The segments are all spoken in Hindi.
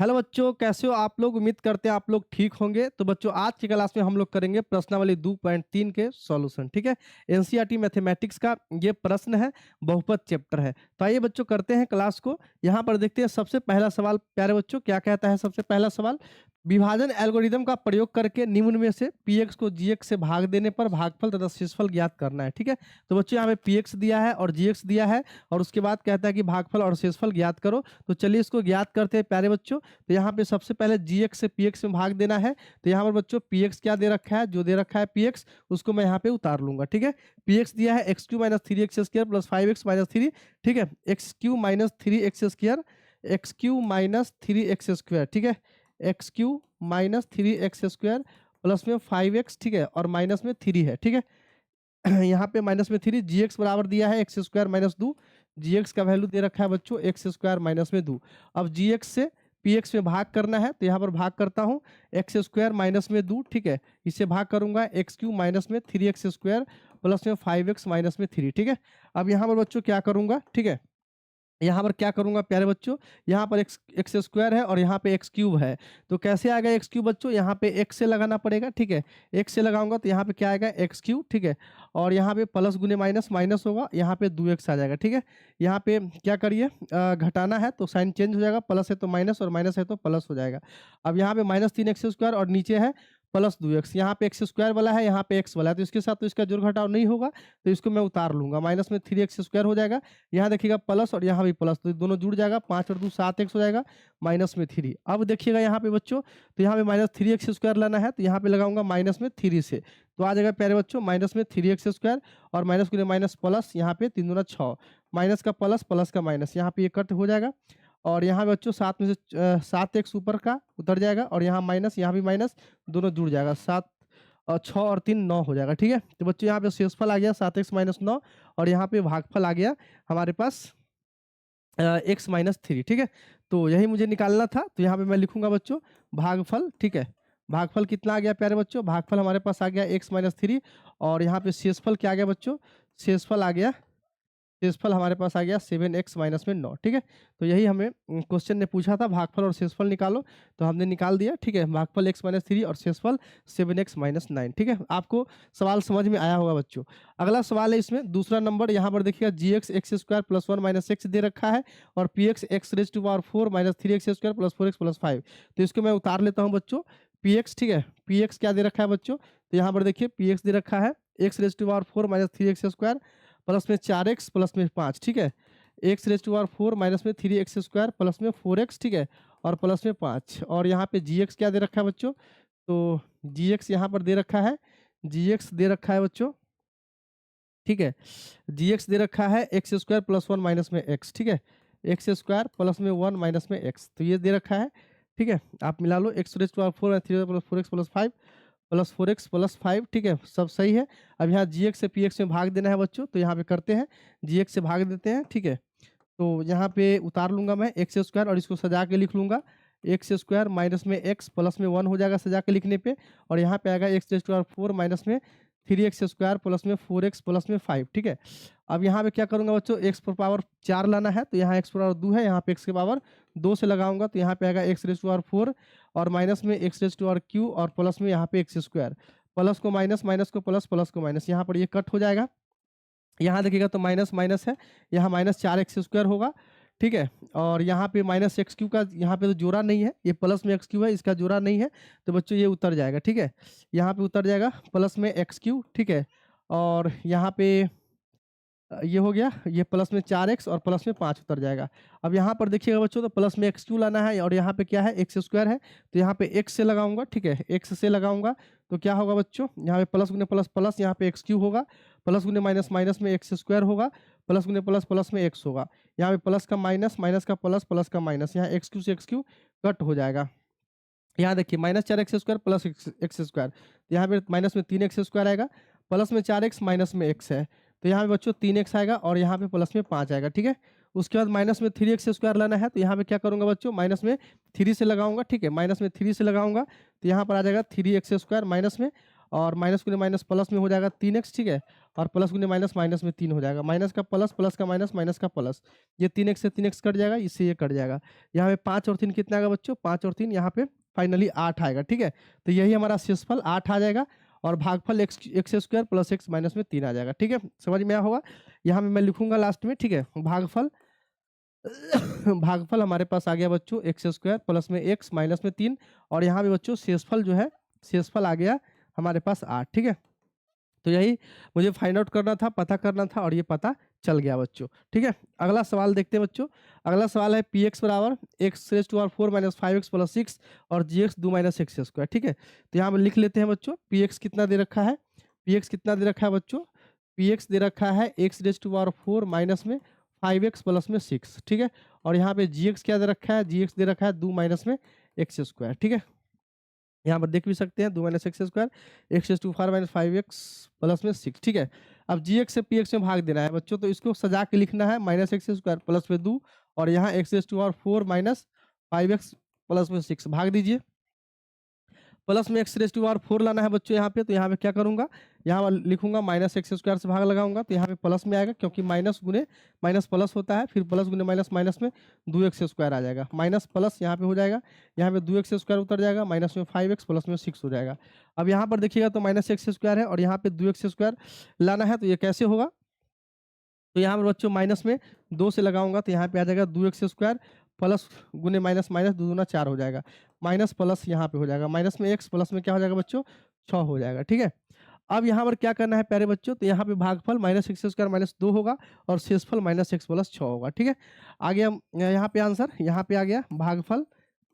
हेलो बच्चों, कैसे हो आप लोग? उम्मीद करते हैं आप लोग ठीक होंगे। तो बच्चों, आज की क्लास में हम लोग करेंगे प्रश्नावली 2.3 के सॉल्यूशन। ठीक है, एनसीईआरटी मैथमेटिक्स का ये प्रश्न है, बहुपद चैप्टर है। तो आइए बच्चों, करते हैं क्लास को। यहाँ पर देखते हैं सबसे पहला सवाल। प्यारे बच्चों, क्या कहता है सबसे पहला सवाल? विभाजन एल्गोरिदम का प्रयोग करके निम्न में से पीएक्स को जीएक्स से भाग देने पर भागफल तथा शेषफल ज्ञात करना है। ठीक है, तो बच्चों यहाँ पे पीएक्स दिया है और जीएक्स दिया है, और उसके बाद कहता है कि भागफल और शेषफल ज्ञात करो। तो चलिए इसको ज्ञात करते हैं प्यारे बच्चों। तो यहाँ पे सबसे पहले जीएक्स से पीएक्स में भाग देना है। तो यहाँ पर बच्चों पीएक्स क्या दे रखा है? जो दे रखा है पीएक्स, उसको मैं यहाँ पे उतार लूंगा। ठीक है, पीएक्स दिया है x Q minus three x square plus 5x-3। ठीक है, x Q minus three x square, x Q minus three x square. ठीक है, x Q minus three x square plus में 5x। ठीक है, और माइनस में 3 है। ठीक है, यहाँ पे माइनस में 3, जी एक्स बराबर दिया है एक्स स्क्वायर माइनस 2। जी एक्स का वैल्यू दे रखा है बच्चों एक्स स्क्वायर माइनस में 2। अब जी एक्स से पी एक्स में भाग करना है, तो यहाँ पर भाग करता हूँ एक्स स्क्वायर माइनस में 2। ठीक है, इससे भाग करूंगा एक्स क्यू माइनस में 3x स्क्वायर प्लस में 5x माइनस में 3। ठीक है, अब यहाँ पर बच्चों क्या करूंगा? ठीक है, यहाँ पर क्या करूंगा प्यारे बच्चों? यहाँ पर एक्स एक्स स्क्वायर है और यहाँ पे एक्स क्यूब है। तो कैसे आएगा एक्स क्यूब बच्चों? यहाँ पे एक्स से लगाना पड़ेगा। ठीक है, एक्स से लगाऊंगा तो यहाँ पे क्या आएगा? X cube. ठीक है, और यहाँ पे प्लस गुने माइनस माइनस होगा, यहाँ पे 2x आ जाएगा। ठीक है, यहाँ पे क्या करिए, घटाना है तो साइन चेंज हो जाएगा, प्लस है तो माइनस और माइनस है तो प्लस हो जाएगा। अब यहाँ पे माइनस 3x स्क्वायर और नीचे है प्लस 2x। यहाँ पे एक्स स्क्वायर वाला है, यहाँ पे एक्स वाला है, तो इसके साथ तो इसका जोड़ घटाव नहीं होगा, तो इसको मैं उतार लूंगा। माइनस में 3x स्क्वायर हो जाएगा, यहाँ देखिएगा प्लस और यहाँ भी प्लस, तो दोनों जुड़ जाएगा, 5 और 2 7x हो जाएगा, माइनस में 3। अब देखिएगा यहाँ पे बच्चों, तो यहाँ पे माइनस 3x स्क्वायर लाना है, तो यहाँ पे लगाऊंगा माइनस में 3 से, तो आ जाएगा प्यारे बच्चों माइनस में 3x स्क्वायर और माइनस गुने माइनस प्लस, यहाँ पे 3 दूना 6, माइनस का प्लस प्लस का माइनस, यहाँ पे ये कट हो जाएगा। और यहाँ पे बच्चों 7 में से 7x ऊपर का उतर जाएगा, और यहाँ माइनस यहाँ भी माइनस, दोनों जुड़ जाएगा, 7 और 6 और 3 9 हो जाएगा। ठीक है, तो बच्चों यहाँ पे शेषफल आ गया 7x माइनस 9, और यहाँ पे भागफल आ गया हमारे पास x माइनस 3। ठीक है, तो यही मुझे निकालना था, तो यहाँ पे मैं लिखूंगा बच्चों भागफल। ठीक है, भागफल कितना आ गया प्यारे बच्चों? भागफल हमारे पास आ गया x माइनस 3, और यहाँ पे शेषफल क्या आ गया बच्चों? शेषफल आ गया, शेषफल हमारे पास आ गया 7x माइनस में 9। ठीक है, तो यही हमें क्वेश्चन ने पूछा था, भागफल और शेषफल निकालो, तो हमने निकाल दिया। ठीक है, भागफल x माइनस 3 और शेषफल 7x माइनस 9। ठीक है, आपको सवाल समझ में आया होगा बच्चों। अगला सवाल है इसमें दूसरा नंबर, यहाँ पर देखिएगा G x x square plus 1 minus x दे रखा है, और P x x raise to power 4 minus 3x square plus 4x plus 5। तो इसको मैं उतार लेता हूँ बच्चों, पी एक्स। ठीक है, पी एक्स क्या दे रखा है बच्चों? तो यहाँ पर देखिए पी एक्स दे रखा है x raise to power 4 minus 3x square plus में 4x प्लस में 5। ठीक है, x raise to power 4 minus में 3x स्क्वायर प्लस में 4x। ठीक है, और प्लस में 5, और यहाँ पे जी एक्स क्या दे रखा है बच्चों? तो जी एक्स यहाँ पर दे रखा है, जी एक्स दे रखा है बच्चों। ठीक है, जी एक्स दे रखा है एक्स स्क्वायर प्लस 1 माइनस में एक्स। ठीक है, एक्स स्क्वायर प्लस में 1 माइनस में एक्स, तो ये दे रखा है। ठीक है, आप मिला लो, x raise to power 4 3 plus 4x plus 5 plus 4x plus 5। ठीक है, सब सही है। अब यहाँ जी एक्स से पी एक्स में भाग देना है बच्चों, तो यहाँ पे करते हैं, जी एक्स से भाग देते हैं। ठीक है, तो यहाँ पे उतार लूंगा मैं एक्स स्क्वायर, और इसको सजा के लिख लूंगा एक्स स्क्वायर माइनस में एक्स प्लस में 1 हो जाएगा सजा के लिखने पे, और यहाँ पे आएगा एक्स स्क्वायर 4 माइनस में 3x स्क्वायर प्लस में 4x प्लस में 5। ठीक है, अब यहाँ पे क्या करूंगा बच्चों? एक्स पर पावर 4 लाना है, तो यहाँ एक्स पावर 2 है, यहाँ पे एक्स के पावर 2 से लगाऊंगा, तो यहाँ पे आएगा एक्स रेज टू पावर 4 और माइनस में x raise to power cube, और प्लस में यहाँ पे एक्स स्क्वायर, प्लस को माइनस माइनस को प्लस प्लस को माइनस, यहाँ पर ये कट हो जाएगा। यहाँ देखिएगा तो माइनस माइनस है, यहाँ माइनस 4x स्क्वायर होगा। ठीक है, और यहाँ पे माइनस एक्स क्यू का यहाँ पे तो जोड़ा नहीं है, ये प्लस में एक्स क्यू है, इसका जोड़ा नहीं है, तो बच्चों ये उतर जाएगा। ठीक है, यहाँ पे उतर जाएगा प्लस में एक्स क्यू। ठीक है, और यहाँ पे ये हो गया, ये प्लस में 4x और प्लस में 5 उतर जाएगा। अब यहाँ पर देखिएगा बच्चों, तो प्लस में एक्स क्यू लाना है, और यहाँ पे क्या है? एक्स स्क्वायर है, तो यहाँ पे एक्स से लगाऊंगा। ठीक है, एक्स से लगाऊंगा तो क्या होगा बच्चों? यहाँ पे प्लस गुने प्लस प्लस, यहाँ पे एक्स क्यू होगा, प्लस गुने माइनस माइनस में एक्स स्क्वायर होगा, प्लस गुने प्लस प्लस में एक्स होगा, यहाँ पे प्लस का माइनस माइनस का प्लस प्लस का माइनस, यहाँ एक्स क्यू से एक्स क्यू कट हो जाएगा। यहाँ देखिए minus 4x square plus x square, तो यहाँ पे माइनस में 3x स्क्वायर आएगा, प्लस में 4x माइनस में x है, तो यहाँ पे बच्चों 3x आएगा, और यहाँ पे प्लस में 5 आएगा। ठीक है, उसके बाद माइनस में 3x स्क्वायर लाना है, तो यहाँ पे क्या करूंगा बच्चों? माइनस में 3 से लगाऊंगा। ठीक है, माइनस में 3 से लगाऊंगा, तो यहाँ पर आ जाएगा 3x स्क्वायर माइनस में, और माइनस गुने माइनस प्लस में हो जाएगा 3x, ठीक है, और प्लस गुने माइनस माइनस में 3 हो जाएगा, माइनस का प्लस, प्लस का माइनस, माइनस का प्लस, ये 3x से 3x कट जाएगा, इससे ये कट जाएगा। यहाँ पे 5 और 3 कितना आएगा बच्चों, 5 और 3 यहाँ पे फाइनली 8 आएगा, ठीक है। तो यही हमारा शेषफल 8 आ जाएगा और भागफल x square plus x minus में 3 आ जाएगा, ठीक है, समझ में आया होगा। यहाँ पे मैं लिखूंगा लास्ट में, ठीक है, भागफल भागफल हमारे पास आ गया बच्चों एक्स स्क्वायर प्लस में एक्स माइनस में 3, और यहाँ पे बच्चों शेषफल जो है, शेषफल आ गया हमारे पास 8, ठीक है। तो यही मुझे फाइंड आउट करना था, पता करना था, और ये पता चल गया बच्चों, ठीक है। अगला सवाल देखते हैं बच्चों। अगला सवाल है पी एक्स बराबर x raise to power 4 minus 5x plus 6 और G x 2 minus x square, ठीक है। तो यहाँ पर लिख लेते हैं बच्चों, पी एक्स कितना दे रखा है, पी एक्स कितना दे रखा है बच्चों, पी एक्स दे रखा है x raise to power 4 minus में 5x प्लस में 6, ठीक है। और यहाँ पे जी एक्स क्या दे रखा है, जी एक्स दे रखा है 2 माइनस में एक्स स्क्वायर, ठीक है। यहाँ पर देख भी सकते हैं 2 minus x square x to 4 minus 5x plus में 6, ठीक है। अब जी एक्स से पी एक्स में भाग देना है बच्चों, तो इसको सजा के लिखना है माइनस एक्स स्क्वायर प्लस में 2 और यहाँ एक्स टू और 4 माइनस 5x प्लस में 6 भाग दीजिए। प्लस में एक्स रेज टू पावर 4 लाना है बच्चों यहाँ पे, तो यहाँ पे क्या करूंगा, यहाँ पर लिखूंगा माइनस एक्स स्क्वायर से भाग लगाऊंगा, तो यहाँ पे प्लस में आएगा क्योंकि माइनस गुने माइनस प्लस होता है, फिर प्लस गुने माइनस माइनस में 2x स्क्वायर आ जाएगा, माइनस प्लस यहाँ पे हो जाएगा, यहाँ पे 2x स्क्वायर उतर जाएगा, माइनस में 5x प्लस में 6 हो जाएगा। अब यहाँ पर देखिएगा तो माइनस एक्स स्क्वायर है और यहाँ पे 2x स्क्वायर लाना है, तो ये कैसे होगा, तो यहाँ पर बच्चों माइनस में 2 से लगाऊंगा, तो यहाँ पे आ जाएगा 2x स्क्वायर प्लस गुने माइनस माइनस 2 दूना 4 हो जाएगा, माइनस प्लस यहाँ पे हो जाएगा, माइनस में x प्लस में क्या हो जाएगा बच्चों 6 हो जाएगा, ठीक है। अब यहाँ पर क्या करना है प्यारे बच्चों, तो यहाँ पे भागफल माइनस एक्स स्क्वायर माइनस 2 होगा और शेषफल माइनस एक्स प्लस 6 होगा, ठीक है। आ गया यहाँ पे आंसर, यहाँ पे आ गया भागफल,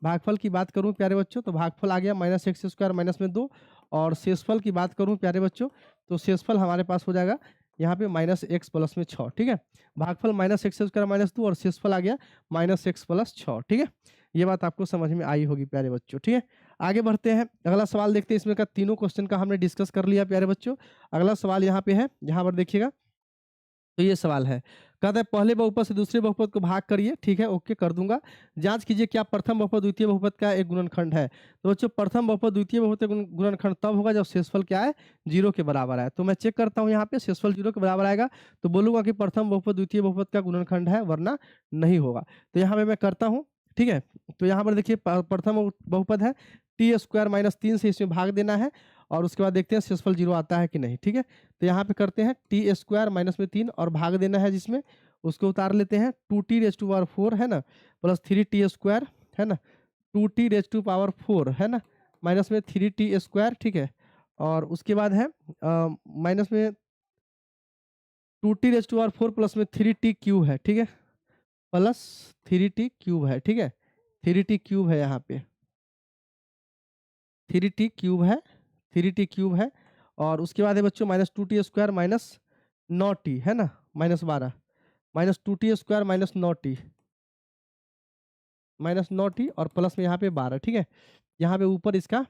भागफल की बात करूँ प्यारे बच्चों तो भागफल आ गया माइनस एक्स स्क्वायर माइनस में 2, और शेषफल की बात करूँ प्यारे बच्चों तो शेषफल हमारे पास हो जाएगा यहाँ पे माइनस एक्स प्लस में 6, ठीक है। भागफल माइनस एक्स स्क्वायर माइनस 2 और शेषफल आ गया माइनस एक्स प्लस 6, ठीक है। ये बात आपको समझ में आई होगी प्यारे बच्चों, ठीक है। आगे बढ़ते हैं, अगला सवाल देखते हैं। इसमें का तीनों क्वेश्चन का हमने डिस्कस कर लिया प्यारे बच्चों। अगला सवाल यहाँ पे है, यहाँ पर देखिएगा, तो ये सवाल है, कहता है पहले बहुपद से दूसरे बहुपद को भाग करिए, ठीक है, ओके कर दूंगा। जांच कीजिए क्या प्रथम बहुपद द्वितीय बहुपद का एक गुणनखंड है। तो बच्चों प्रथम बहुपद द्वितीय बहुपद का गुणनखंड तब होगा जब शेषफल क्या है 0 के बराबर है। तो मैं चेक करता हूँ यहाँ पे शेषफल 0 के बराबर आएगा तो बोलूंगा कि प्रथम बहुपद द्वितीय बहुपद का गुणनखंड है, वरना नहीं होगा। तो यहाँ पे मैं करता हूँ, ठीक है। तो यहाँ पर देखिए प्रथम बहुपद है टी स्क्वायर माइनस 3 से इसमें भाग देना है और उसके बाद देखते हैं शेषफल 0 आता है कि नहीं, ठीक है। तो यहाँ पे करते हैं टी स्क्वायर माइनस में 3 और भाग देना है जिसमें, उसको उतार लेते हैं 2t रेज टू पावर 4 है ना प्लस 3t स्क्वायर है ना, 2t रेज टू पावर 4 है ना माइनस में 3t स्क्वायर, ठीक है। और उसके बाद है माइनस में 2t raise to power 4 plus में 3t क्यूब है, ठीक है, प्लस 3t क्यूब है, ठीक है, 3t क्यूब है, यहाँ पे 3t क्यूब है, 3t क्यूब है। और उसके बाद है बच्चों minus 2t square minus 9t है ना minus 12 minus 2t square minus 9t minus 9t और प्लस में यहाँ पे 12, ठीक है। यहाँ पे ऊपर इसका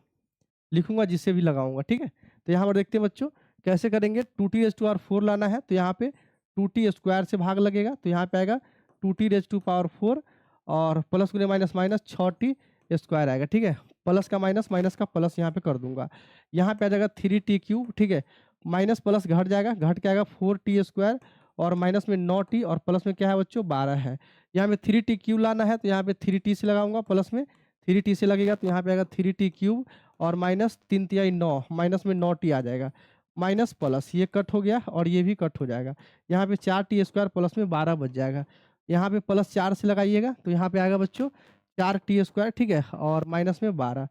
लिखूंगा जिससे भी लगाऊंगा, ठीक है। तो यहाँ पर देखते हैं बच्चों कैसे करेंगे, 2t रेज टू पावर 4 लाना है तो यहाँ पे 2t स्क्वायर से भाग लगेगा, तो यहाँ पे आएगा 2t रेज टू पावर 4 और प्लस गुने माइनस माइनस 6t स्क्वायर आएगा, ठीक है। प्लस का माइनस का प्लस यहाँ पे कर दूंगा, यहाँ पे आ जाएगा 3t क्यूब, ठीक है। माइनस प्लस घट जाएगा, घट के आएगा 4t स्क्वायर और माइनस में 9t और प्लस में क्या है बच्चों 12 है। यहाँ पे 3t क्यूब लाना है तो यहाँ पे 3t से लगाऊंगा, प्लस में 3t से लगेगा तो यहाँ पे आएगा 3t क्यूब और माइनस 3 तिहाई 9 माइनस में 9t आ जाएगा, माइनस प्लस ये कट हो गया और ये भी कट हो जाएगा। यहाँ पे 4t स्क्वायर प्लस में 12 बच जाएगा, यहाँ पे प्लस 4 से लगाइएगा तो यहाँ पे आएगा बच्चों 4t स्क्वायर, ठीक है, और माइनस में 12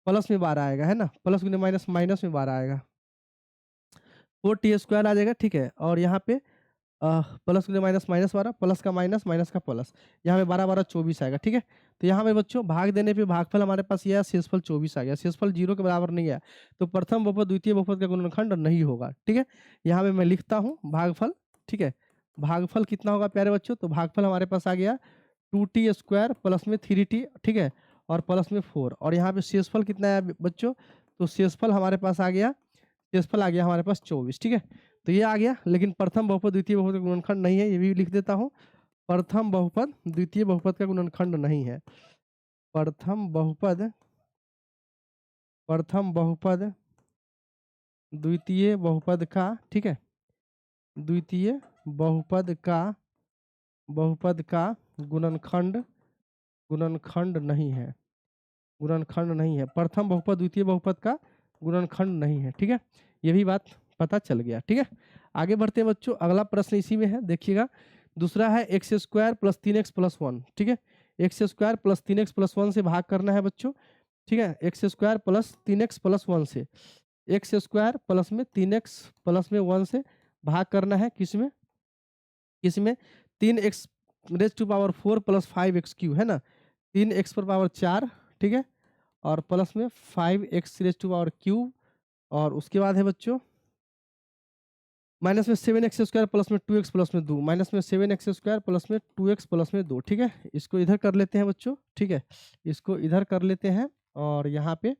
प्लस में 12 आएगा है ना, प्लस गुने माइनस माइनस में 12 आएगा, 4t स्क्वायर आ जाएगा, ठीक है। और यहाँ पे प्लस गुने माइनस माइनस 12 प्लस का माइनस का प्लस, यहाँ पे 12 12 24 आएगा, ठीक है। तो यहाँ पे बच्चों भाग देने पे भागफल हमारे पास ये है शेषफल 24 आ गया, शेषफल 0 के बराबर नहीं है तो प्रथम बहुपद द्वितीय बहुपद का गुणनखंड नहीं होगा, ठीक है। यहाँ पे मैं लिखता हूँ भागफल, ठीक है। भागफल कितना होगा प्यारे बच्चों, तो भागफल हमारे पास आ गया 2t स्क्वायर प्लस में 3t, ठीक है, और प्लस में 4 और यहाँ पे शेषफल कितना है बच्चों, तो शेषफल हमारे पास आ गया, शेषफल आ गया हमारे पास 24, ठीक है। तो ये आ गया, लेकिन प्रथम बहुपद द्वितीय बहुपद का गुणनखंड नहीं है, ये भी लिख देता हूँ, प्रथम बहुपद द्वितीय बहुपद का गुणनखंड नहीं है। प्रथम बहुपद द्वितीय बहुपद का, ठीक है, द्वितीय बहुपद का गुणनखंड गुणनखंड नहीं है, गुणनखंड नहीं है। प्रथम बहुपद द्वितीय बहुपद का गुणनखंड नहीं है, ठीक है। ये भी बात पता चल गया, ठीक है। आगे बढ़ते हैं बच्चों, अगला प्रश्न इसी में है, देखिएगा। दूसरा है x square plus 3x plus 1, ठीक है। X square plus 3x plus 1 से भाग करना है बच्चों, ठीक है। X square plus 3x plus 1 से, एक्स स्क्वायर प्लस में 3x प्लस में 1 से भाग करना है, किसमें, किसमें, 3x raise to power 4 plus 5x cube, है ना, 3x पर पावर 4, ठीक है, और प्लस में 5x raise to power cube, और उसके बाद है बच्चों माइनस में 7x स्क्वायर प्लस में 2x प्लस में 2, माइनस में 7x स्क्वायर प्लस में 2x प्लस में 2, ठीक है। इसको इधर कर लेते हैं बच्चों, ठीक है, इसको इधर कर लेते हैं, और यहाँ पे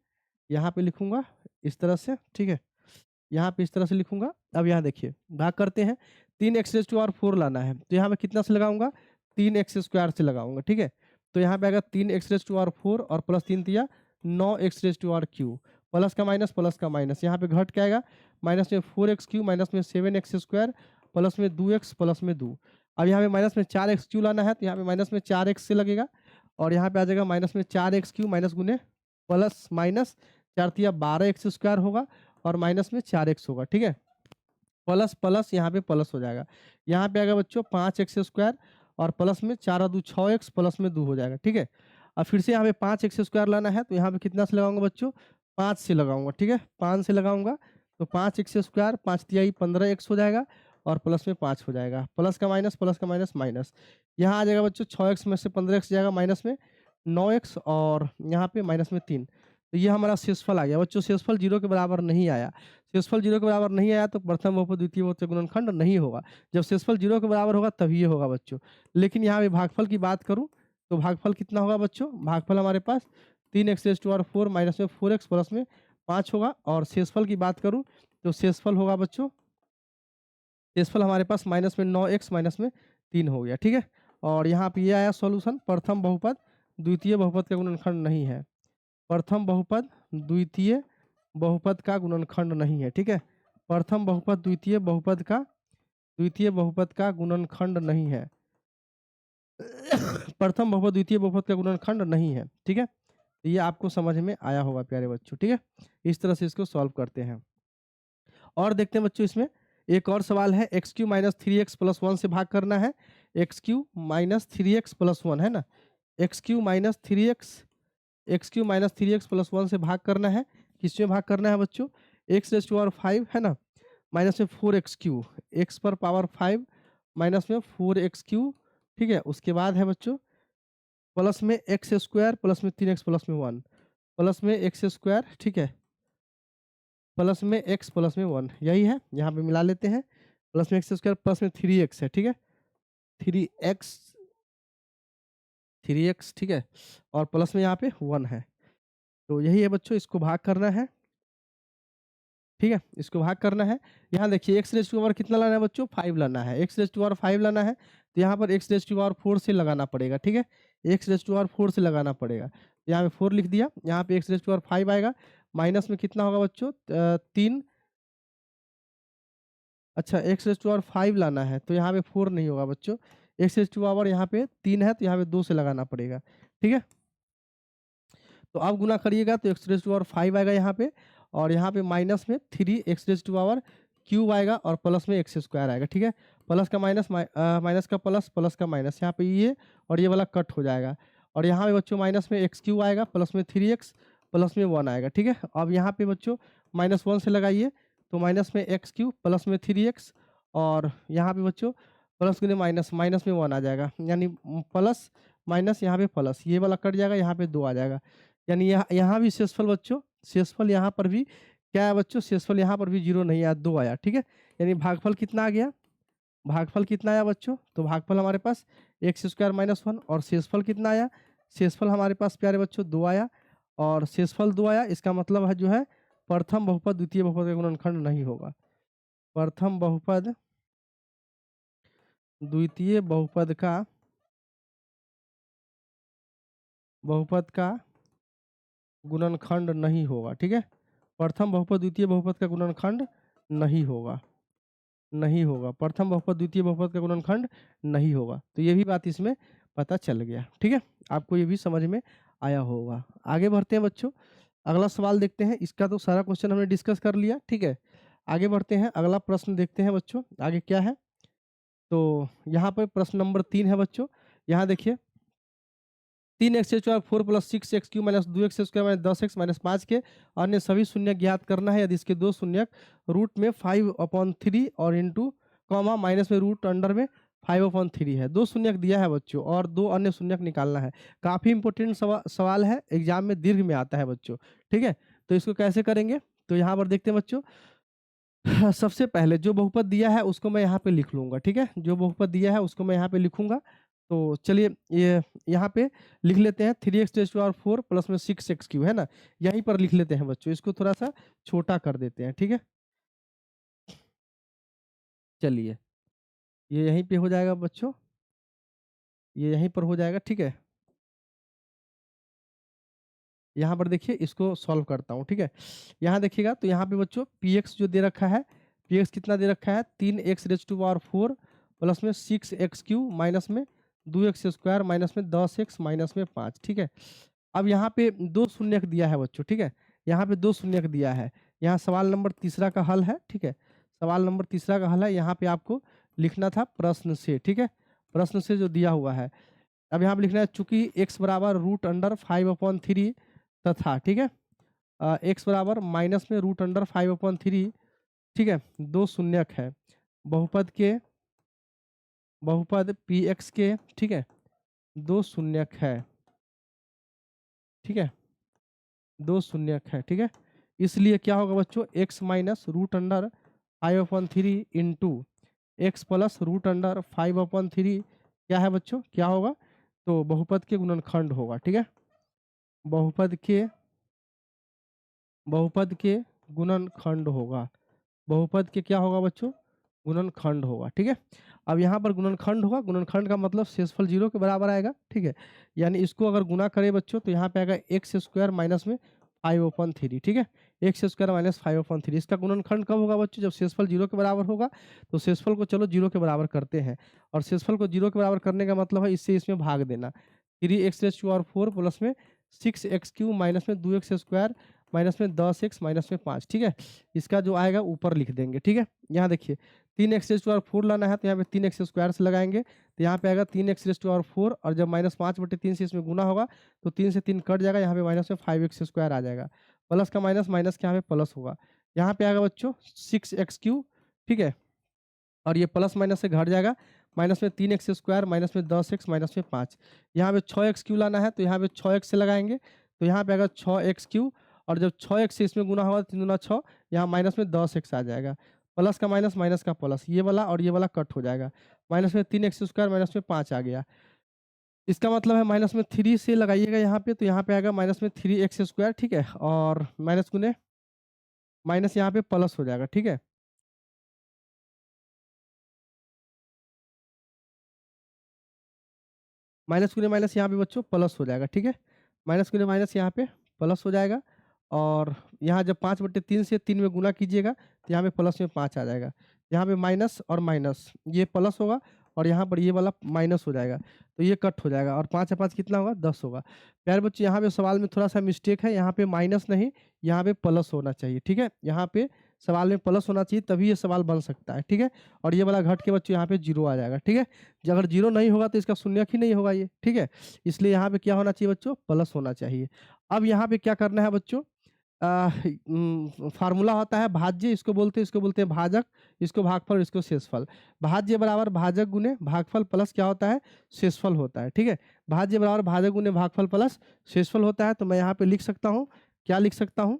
लिखूंगा इस तरह से, ठीक है, यहाँ पे इस तरह से लिखूंगा। अब यहाँ देखिए भाग करते हैं, 3x रेज टू पावर 4 लाना है, तो यहाँ पे कितना से लगाऊंगा, 3x स्क्वायर से लगाऊंगा, ठीक है। तो यहाँ पे आएगा 3x रेज टू पावर 4 और प्लस 3 दिया 9x raise to power cube, plus का माइनस, यहाँ पे घट के आएगा, माइनस में 4x क्यू, माइनस में 7x स्क्वायर, प्लस में 2x प्लस में 2। अब यहाँ पे माइनस में 4x क्यू लाना है, तो यहाँ पे माइनस में 4x से लगेगा, और यहाँ पे आ जाएगा माइनस में 4x क्यू माइनस गुने प्लस माइनस 4 तिया 12x स्क्वायर होगा, और माइनस में 4x होगा, ठीक है। प्लस प्लस यहाँ पे प्लस हो जाएगा, यहाँ पे आएगा बच्चों 5x स्क्वायर, और प्लस में 4 और 2 6x प्लस में 2 हो जाएगा, ठीक है। अब फिर से यहाँ पे 5x स्क्वायर लाना है, तो यहाँ पे कितना से लगाऊंगा बच्चों, 5 से लगाऊंगा, ठीक है, 5 से लगाऊंगा, तो 5x स्क्वायर 5 तिहाई 15x हो जाएगा, और प्लस में 5 हो जाएगा, प्लस का माइनस माइनस, यहाँ आ जाएगा बच्चों 6x में से 15x जाएगा माइनस में 9x, और यहाँ पे माइनस में 3। तो ये हमारा शेषफल आ गया बच्चों, शेषफल 0 के बराबर नहीं आया, शेषफल 0 के बराबर नहीं आया तो प्रथम बहुपद द्वितीय बहुपद का गुणनखंड नहीं होगा। जब शेषफल 0 के बराबर होगा तभी ये होगा बच्चों। लेकिन यहाँ पे भागफल की बात करूँ तो भागफल कितना होगा बच्चों, भागफल हमारे पास 3x raise to power 4 minus में 4x प्लस में 5 होगा, और शेषफल की बात करूँ तो शेषफल होगा बच्चों, शेषफल हमारे पास माइनस में 9x माइनस में 3 हो गया, ठीक है। और यहाँ पे ये आया सॉल्यूशन, प्रथम बहुपद द्वितीय बहुपद का गुणनखंड नहीं है, प्रथम बहुपद द्वितीय बहुपद का गुणनखंड नहीं है, ठीक है। प्रथम बहुपद द्वितीय बहुपद का गुणनखंड नहीं है प्रथम बहुपद द्वितीय बहुपद का गुणनखंड नहीं है, ठीक है। ये आपको समझ में आया होगा प्यारे बच्चों, ठीक है। इस तरह से इसको सॉल्व करते हैं। और देखते हैं बच्चों, इसमें एक और सवाल है, x Q minus 3x plus 1 से भाग करना है, x Q minus 3x plus 1 है ना, x Q minus 3x plus 1 से भाग करना है, किसमें भाग करना है बच्चों, एक्स रेज़ टू पावर 5 है ना, माइनस में 4x क्यू, एक्स पर पावर 5 माइनस में 4x क्यू, ठीक है। उसके बाद है बच्चों प्लस में एक्स स्क्वायर प्लस में 3x प्लस में 1, प्लस में एक्स स्क्वायर, ठीक है, प्लस में x प्लस में 1, यही है, यहाँ पे मिला लेते हैं, प्लस में एक्स स्क्वायर प्लस में 3x है, ठीक है, 3x, ठीक है, और प्लस में यहाँ पे 1 है। तो यही है बच्चों, इसको भाग करना है, ठीक है, इसको भाग करना है। यहाँ देखिए एक्स रेज़ टू पावर कितना लाना है बच्चों, 5 लाना है, एक्स रेज़ टू पावर 5 लाना है, तो यहाँ पर एक्स रेज़ टू पावर 4 से लगाना पड़ेगा, ठीक है, एक्स रेज़ टू पावर 4 से लगाना पड़ेगा। यहाँ पे 4 लिख दिया, यहाँ पे एक्स रेज़ टू पावर 5 आएगा, माइनस में कितना होगा बच्चों 3, अच्छा एक्स रेज़ टू पावर 5 लाना है, तो यहाँ पे 4 नहीं होगा बच्चों, एक्स रेज़ टू पावर यहाँ पे 3 है, तो यहाँ पे 2 से लगाना पड़ेगा, ठीक है। तो अब गुना करिएगा तो एक्स रेज़ टू पावर 5 आएगा यहाँ पे, और यहाँ पे माइनस में 3 x raise to power cube आएगा, और प्लस में एक्स स्क्वायर आएगा, ठीक है। प्लस का माइनस माइनस का प्लस, प्लस का माइनस, यहाँ पे ये और ये वाला कट हो जाएगा, और यहाँ पे बच्चों माइनस में एक्स क्यूब आएगा, प्लस में 3x प्लस में 1 आएगा, ठीक है। अब यहाँ पे बच्चों माइनस 1 से लगाइए, तो माइनस में एक्स क्यूब प्लस में 3x, और यहाँ पे बच्चों प्लस गुने माइनस, माइनस में 1 आ जाएगा, यानी प्लस माइनस यहाँ पे प्लस, ये वाला कट जाएगा, यहाँ पे 2 आ जाएगा, यानी यहाँ भी शेषफल बच्चों, शेषफल यहाँ पर भी क्या है बच्चों, शेषफल यहाँ पर भी 0 नहीं आया, 2 आया, ठीक है। यानी भागफल कितना आ गया, भागफल कितना आया बच्चों, तो भागफल हमारे पास एक्स स्क्वायर माइनस 1, और शेषफल कितना आया, शेषफल हमारे पास प्यारे बच्चों 2 आया, और शेषफल 2 आया, इसका मतलब है जो है प्रथम बहुपद द्वितीय बहुपद का गुणनखंड नहीं होगा, प्रथम बहुपद द्वितीय बहुपद का गुणनखंड नहीं होगा, ठीक है, प्रथम बहुपद द्वितीय बहुपद का गुणनखंड नहीं होगा, नहीं होगा। प्रथम बहुपद द्वितीय बहुपद का गुणनखंड नहीं होगा। तो ये भी बात इसमें पता चल गया। ठीक है, आपको ये भी समझ में आया होगा। आगे बढ़ते हैं बच्चों, अगला सवाल देखते हैं। इसका तो सारा क्वेश्चन हमने डिस्कस कर लिया। ठीक है, आगे बढ़ते हैं, अगला प्रश्न देखते हैं बच्चों, आगे क्या है। तो यहाँ पर प्रश्न नंबर 3 है बच्चों। यहाँ देखिए, 3x² 4 + 6x³ - 2x² - 10x - 5 के अन्य सभी शून्य ज्ञात करना है। यदि इसके दो शून्यक रूट में 5/3 और इंटू कॉमा माइनस में रूट अंडर में 5/3 है। दो शून्यक दिया है बच्चों और दो अन्य शून्यक निकालना है। काफ़ी इंपॉर्टेंट सवाल है, एग्जाम में दीर्घ में आता है बच्चों। ठीक है, तो इसको कैसे करेंगे, तो यहाँ पर देखते हैं बच्चों। सबसे पहले जो बहुपद दिया है उसको मैं यहाँ पे लिख लूँगा। ठीक है, जो बहुपद दिया है उसको मैं यहाँ पे लिखूँगा। तो चलिए ये यहाँ पे लिख लेते हैं 3x⁴ प्लस में 6x³ है ना, यहीं पर लिख लेते हैं बच्चों। इसको थोड़ा सा छोटा कर देते हैं। ठीक है, चलिए ये यहीं पे हो जाएगा बच्चों, ये यहीं पर हो जाएगा। ठीक है, यहाँ पर देखिए इसको सॉल्व करता हूँ। ठीक है, यहाँ देखिएगा तो यहाँ पे बच्चों px जो दे रखा है, px कितना दे रखा है 3x⁴ प्लस में 6x³ माइनस में 2x² माइनस में 10x माइनस में 5। ठीक है, अब यहाँ पे दो शून्यक दिया है बच्चों। ठीक है, यहाँ पे दो शून्यक दिया है। यहाँ सवाल नंबर तीसरा का हल है। ठीक है, सवाल नंबर तीसरा का हल है, यहाँ पे आपको लिखना था प्रश्न से। ठीक है, प्रश्न से जो दिया हुआ है, अब यहाँ पे लिखना है चूंकि x बराबर √5/3 तथा, ठीक है, x बराबर माइनस में √5/3, ठीक है, दो शून्यक है बहुपद px के, ठीक है, दो शून्यक है। ठीक है, दो शून्यक है। ठीक है, इसलिए क्या होगा बच्चों, x minus √5/3 into x plus √5/3 क्या है बच्चों, क्या होगा, तो बहुपद के गुणनखंड होगा। ठीक है, बहुपद के गुणनखंड होगा। बहुपद के क्या होगा बच्चों, गुणनखंड होगा। ठीक है, अब यहाँ पर गुणनखंड होगा, गुणनखंड का मतलब शेषफल 0 के बराबर आएगा। ठीक है, यानी इसको अगर गुना करें बच्चों तो यहाँ पे आएगा x² माइनस में 5/3। ठीक है, x² माइनस 5/3, इसका गुणनखंड कब होगा बच्चों, जब शेषफल 0 के बराबर होगा। तो शेषफल को चलो 0 के बराबर करते हैं, और शेषफल को 0 के बराबर करने का मतलब है इससे इसमें भाग देना। 3x⁴ प्लस में 6x³ माइनस में 2x² माइनस में 10x माइनस में 5। ठीक है, इसका जो आएगा ऊपर लिख देंगे। ठीक है, यहाँ देखिए 3x⁴ लाना है तो यहाँ पे 3x² से लगाएंगे, तो यहाँ पे आएगा 3x⁴, और जब -5/3 से इसमें गुना होगा तो 3 से 3 कट जाएगा, यहाँ पे माइनस में 5x² आ जाएगा। प्लस का माइनस, माइनस के यहाँ पे प्लस होगा। यहाँ पे आएगा बच्चों 6x³। ठीक है, और ये प्लस माइनस से घट जाएगा, माइनस में 3x² माइनस में 10x माइनस में 5। यहाँ पे 6x³ लाना है तो यहाँ पे 6x से लगाएंगे, तो यहाँ पे आएगा 6x³, और जब 6x से इसमें गुना होगा 3 दूना 6, यहाँ माइनस में 10x आ जाएगा। प्लस का माइनस, माइनस का प्लस, ये वाला और ये वाला कट हो जाएगा। माइनस में 3x² माइनस में 5 आ गया। इसका मतलब है माइनस में 3 से लगाइएगा यहाँ पे, तो यहाँ पे आएगा माइनस में 3x²। ठीक है, और माइनस गुने माइनस यहाँ पे प्लस हो जाएगा। ठीक है, माइनस गुने माइनस यहाँ पे बच्चों प्लस हो जाएगा। ठीक है, माइनस गुने माइनस यहाँ पे प्लस हो जाएगा, और यहाँ जब 5/3 से 3 में गुना कीजिएगा तो यहाँ पे प्लस में 5 आ जाएगा। यहाँ पे माइनस और माइनस, ये प्लस होगा, और यहाँ पर ये वाला माइनस हो जाएगा, तो ये कट हो जाएगा, और 5 से 5 कितना होगा, 10 होगा। प्यारे बच्चों, यहाँ पे सवाल में थोड़ा सा मिस्टेक है, यहाँ पे माइनस नहीं, यहाँ पे प्लस होना चाहिए। ठीक है, यहाँ पे सवाल में प्लस होना चाहिए, तभी ये सवाल बन सकता है। ठीक है, और ये वाला घट के बच्चों यहाँ पे 0 आ जाएगा। ठीक है, अगर 0 नहीं होगा तो इसका शून्यक ही नहीं होगा ये। ठीक है, इसलिए यहाँ पे क्या होना चाहिए बच्चों, प्लस होना चाहिए। अब यहाँ पे क्या करना है बच्चों, फार्मूला होता है भाज्य, इसको बोलते हैं भाजक, इसको भागफल, इसको शेषफल। भाज्य बराबर भाजक गुने भागफल प्लस क्या होता है, शेषफल होता है। ठीक है, भाज्य बराबर भाजक गुने भागफल प्लस शेषफल होता है। तो मैं यहाँ पे लिख सकता हूँ, क्या लिख सकता हूँ,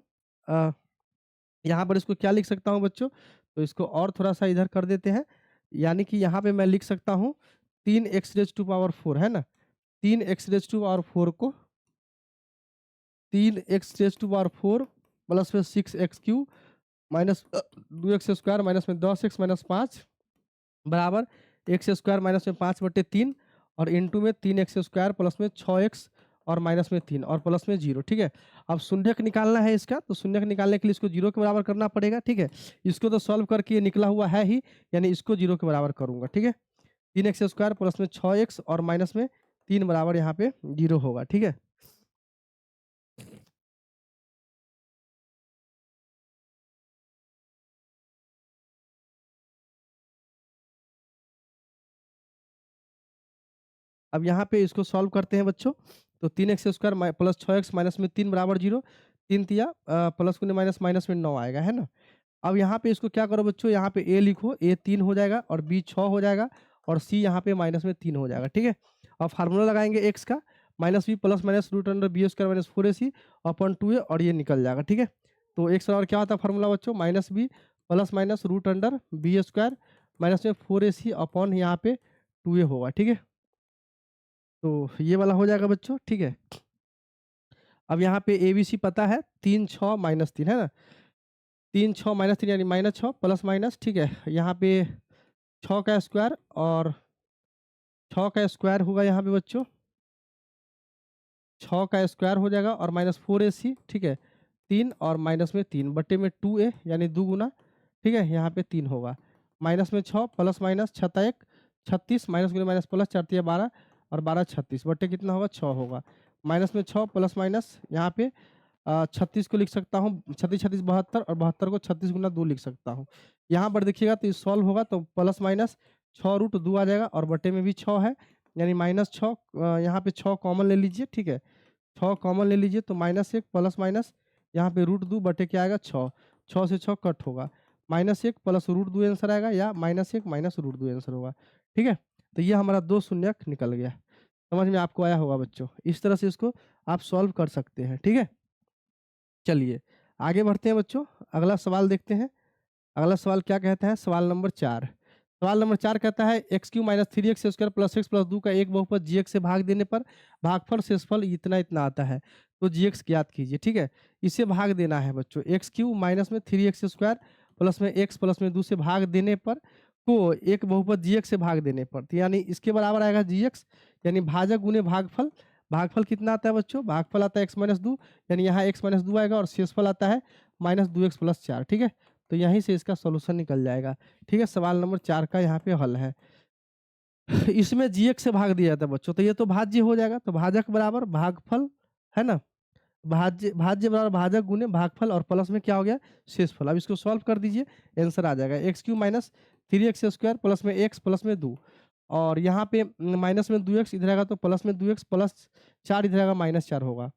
यहाँ पर इसको क्या लिख सकता हूँ बच्चों, तो इसको और थोड़ा सा इधर कर देते हैं, यानी कि यहाँ पे मैं लिख सकता हूँ 3x⁴ है ना, 3x⁴ को 3x⁴ प्लस में 6x³ माइनस 2x² माइनस में 10x माइनस 5 बराबर x² माइनस में 5/3, और इंटू में 3x² प्लस में 6x और माइनस में 3 और प्लस में 0, ठीक है। अब शून्यक निकालना है इसका, तो शून्यक निकालने के लिए इसको 0 के बराबर करना पड़ेगा, ठीक है। इसको तो सॉल्व करके ये निकला हुआ है ही, यानी इसको 0 के बराबर करूँगा, ठीक है। 3x स्क्वायर प्लस में 6x और माइनस में 3 बराबर यहाँ पे 0 होगा, ठीक है। अब यहाँ पे इसको सॉल्व करते हैं बच्चों, तो 3x square plus 6x minus में 3 बराबर 0, 3 तिया प्लस गुने माइनस माइनस में 9 आएगा, है ना। अब यहाँ पे इसको क्या करो बच्चों, यहाँ पे a लिखो, a 3 हो जाएगा और b 6 हो जाएगा और c यहाँ पे माइनस में 3 हो जाएगा, ठीक है। अब फार्मूला लगाएंगे x का, minus b plus minus root under b square minus 4ac upon 2a और ये निकल जाएगा, ठीक है। तो x बराबर क्या होता है फार्मूला बच्चों, minus b plus minus root under b square minus में 4ac अपॉन यहाँ पे 2a होगा, ठीक है। तो ये वाला हो जाएगा बच्चों, ठीक है। अब यहाँ पे ABC पता है, 3 6 माइनस 3, है ना। 3 6 माइनस 3 यानी माइनस 6 प्लस माइनस, ठीक है। यहाँ पे 6 का स्क्वायर और 6 का स्क्वायर होगा यहाँ पे बच्चों, 6 का स्क्वायर हो जाएगा और माइनस 4ac, ठीक है। 3 और माइनस में 3 बट्टे में 2a यानी 2 गुना, ठीक है। यहाँ पे 3 होगा, माइनस में 6 प्लस माइनस 6 1 36 माइनस गुना माइनस प्लस 4 3 12 और 12 36 बट्टे कितना होगा 6 होगा, माइनस में 6 प्लस माइनस यहाँ पे 36 को लिख सकता हूँ, 36 36 72 और 72 को 36 गुना 2 लिख सकता हूँ। यहाँ पर देखिएगा तो ये सॉल्व होगा तो प्लस माइनस 6 रूट 2 आ जाएगा और बट्टे में भी 6 है, यानी माइनस 6 यहाँ पे 6 कॉमन ले लीजिए, ठीक है। 6 कॉमन ले लीजिए तो माइनस 1 प्लस माइनस यहाँ पे रूट 2 बटे क्या आएगा 6, 6 से 6 कट होगा, माइनस 1 प्लस रूट 2 आंसर आएगा या माइनस 1 माइनस रूट 2 आंसर होगा, ठीक है। तो ये हमारा 2 शून्यक निकल गया, समझ में आपको आया होगा बच्चों। इस तरह से इसको आप सॉल्व कर सकते हैं, ठीक है। चलिए आगे बढ़ते हैं बच्चों, अगला सवाल देखते हैं। अगला सवाल क्या कहता है, सवाल नंबर 4। सवाल नंबर 4 कहता है x Q minus 3x square plus x plus 2 का एक बहुपद जी एक्स से भाग देने पर भागफल शेषफल इतना इतना आता है, तो जी एक्स ज्ञात कीजिए, ठीक है। इसे भाग देना है बच्चों, एक्स क्यू माइनस में 3x स्क्वायर प्लस में एक्स प्लस में 2 से भाग देने पर को एक बहुपद जी एक्स से भाग देने पर, तो यानी इसके बराबर आएगा जी एक्स, यानी भाजक गुने भागफल। भागफल कितना आता है बच्चों, भागफल आता है एक्स माइनस 2, यानी यहाँ एक्स माइनस 2 आएगा और शेषफल आता है माइनस 2x प्लस 4, ठीक है। तो यहीं से इसका सॉल्यूशन निकल जाएगा, ठीक है। सवाल नंबर 4 का यहाँ पे हल है। इसमें जीएक्स से भाग दिया जाता है बच्चों, तो ये तो भाज्य हो जाएगा, तो भाजक बराबर भागफल, है ना। भाज्य भाज्य बराबर भाजक गुने भागफल और प्लस में क्या हो गया शेषफल। अब इसको सॉल्व कर दीजिए, आंसर आ जाएगा x Q minus 3x square plus में एक्स प्लस में 2 और यहाँ पे माइनस में 2x इधर आएगा तो प्लस में 2x प्लस 4 इधर आएगा माइनस 4 होगा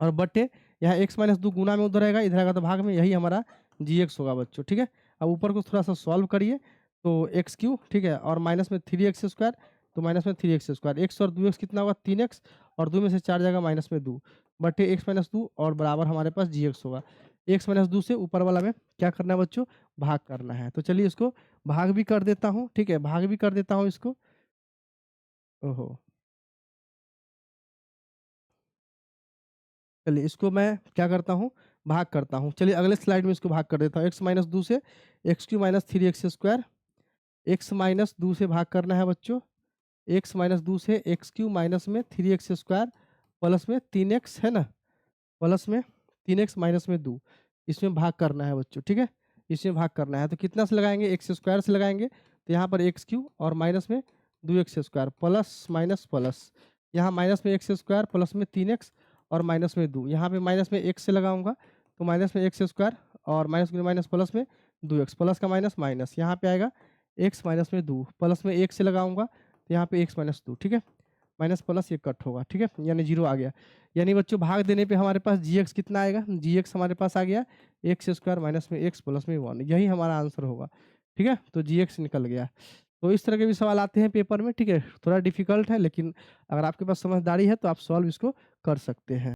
और बट्टे यहाँ x माइनस 2 गुना में उधर आएगा, इधर आएगा तो भाग में, यही हमारा जी एक्स होगा बच्चों, ठीक है। अब ऊपर को थोड़ा सा सॉल्व करिए, तो एक्स क्यू, ठीक है, और माइनस में 3x स्क्वायर, तो माइनस में 3x स्क्वायर, एक्स और 2x कितना होगा 3x और 2 में से 4 जाएगा माइनस में 2 बट्टे एक्स माइनस 2 और बराबर हमारे पास जी एक्स होगा। एक्स माइनस 2 से ऊपर वाला में क्या करना है बच्चों, भाग करना है। तो चलिए इसको भाग भी कर देता हूँ, ठीक है, भाग भी कर देता हूँ इसको। ओहो, चलिए इसको मैं क्या करता हूँ, भाग करता हूँ। चलिए अगले स्लाइड में इसको भाग कर देता हूँ। एक्स माइनस 2 से x Q minus 3x square, x minus 2 से भाग करना है बच्चों, एक्स माइनस 2 से एक्स क्यू माइनस में 3x स्क्वायर प्लस में 3x, है ना, प्लस में 3x माइनस में 2, इसमें भाग करना है बच्चों, ठीक है। इसमें भाग करना है तो कितना से लगाएंगे, एक्स स्क्वायर से लगाएंगे, तो यहाँ पर एक्स क्यू और माइनस में 2x square plus minus plus, यहाँ माइनस में एक्स स्क्वायर प्लस में 3x और माइनस में 2, यहाँ पे माइनस में x से लगाऊंगा तो माइनस में एक्स स्क्वायर और माइनस में माइनस प्लस में 2x, प्लस का माइनस माइनस, यहाँ पे आएगा x माइनस में 2 प्लस में 1 से लगाऊंगा तो यहाँ पे x माइनस 2, ठीक है, माइनस प्लस ये कट होगा, ठीक है, यानी 0 आ गया। यानी बच्चों भाग देने पे हमारे पास जी एक्स कितना आएगा, जी एक्स हमारे पास आ गया एक्स स्क्वायर माइनस में एक्स प्लस में 1, यही हमारा आंसर होगा, ठीक है। तो जी एक्स निकल गया। तो इस तरह के भी सवाल आते हैं पेपर में, ठीक है, थोड़ा डिफिकल्ट है लेकिन अगर आपके पास समझदारी है तो आप सॉल्व इसको कर सकते हैं।